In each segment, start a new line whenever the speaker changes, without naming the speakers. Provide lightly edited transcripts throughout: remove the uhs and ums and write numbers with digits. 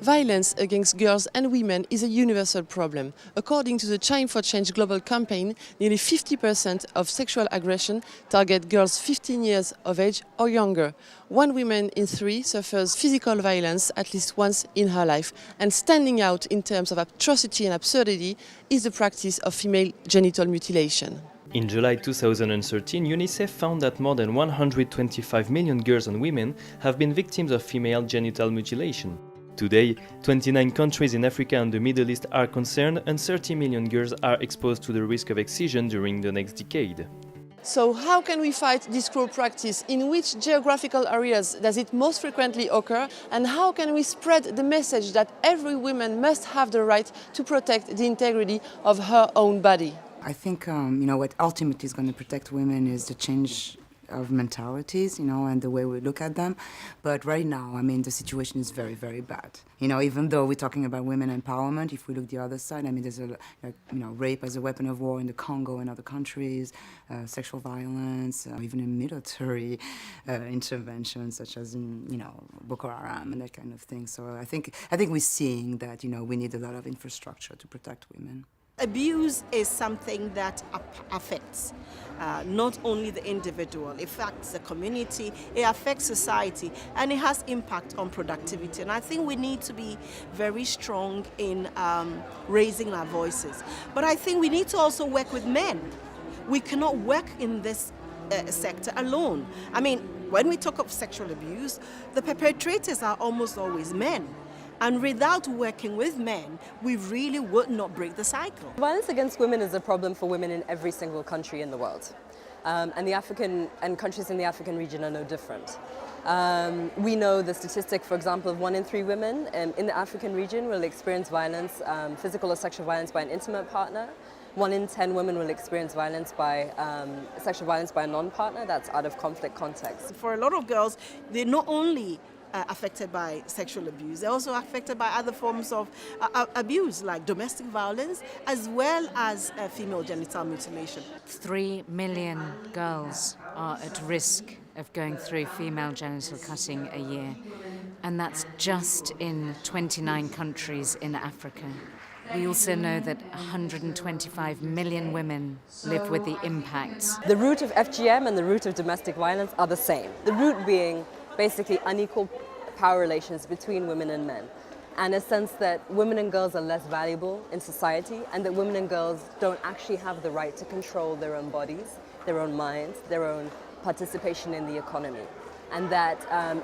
Violence against girls and women is a universal problem. According to the Time for Change global campaign, nearly 50% of sexual aggression target girls 15 years of age or younger. One woman in three suffers physical violence at least once in her life. And standing out in terms of atrocity and absurdity is the practice of female genital mutilation.
In July 2013, UNICEF found that more than 125 million girls and women have been victims of female genital mutilation. Today, 29 countries in Africa and the Middle East are concerned, and 30 million girls are exposed to the risk of excision during the next decade.
So how can we fight this cruel practice? In which geographical areas does it most frequently occur? And how can we spread the message that every woman must have the right to protect the integrity of her own body?
I think, what ultimately is going to protect women is the change of mentalities, and the way we look at them. But right now, the situation is very, very bad. Even though we're talking about women empowerment, if we look the other side, there's rape as a weapon of war in the Congo and other countries, sexual violence, even in military interventions, such as in, Boko Haram and that kind of thing. So I think we're seeing that, we need a lot of infrastructure to protect women.
Abuse is something that affects not only the individual, it affects the community, it affects society, and it has impact on productivity. And I think we need to be very strong in raising our voices. But I think we need to also work with men. We cannot work in this sector alone. When we talk of sexual abuse, the perpetrators are almost always men. And without working with men, we really would not break the cycle.
Violence against women is a problem for women in every single country in the world. And countries in the African region are no different. We know the statistic, for example, of 1 in 3 women in the African region will experience violence, physical or sexual violence by an intimate partner. 1 in 10 women will experience sexual violence by a non-partner. That's out of conflict context.
For a lot of girls, they're not only affected by sexual abuse, they're also affected by other forms of abuse, like domestic violence, as well as female genital mutilation.
3 million girls are at risk of going through female genital cutting a year, and that's just in 29 countries in Africa. We also know that 125 million women live with the impacts.
The root of FGM and the root of domestic violence are the same. The root being basically unequal power relations between women and men, and a sense that women and girls are less valuable in society, and that women and girls don't actually have the right to control their own bodies, their own minds, their own participation in the economy, and that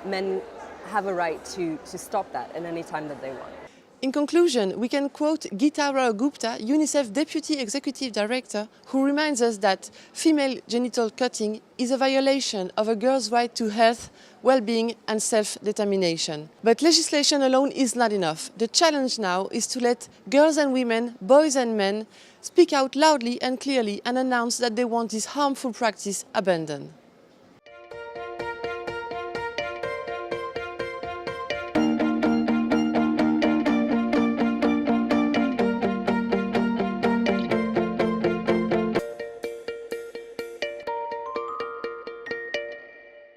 men have a right to stop that at any time that they want.
In conclusion, we can quote Geeta Rao-Gupta, UNICEF Deputy Executive Director, who reminds us that female genital cutting is a violation of a girl's right to health, well-being and self-determination. But legislation alone is not enough. The challenge now is to let girls and women, boys and men, speak out loudly and clearly and announce that they want this harmful practice abandoned.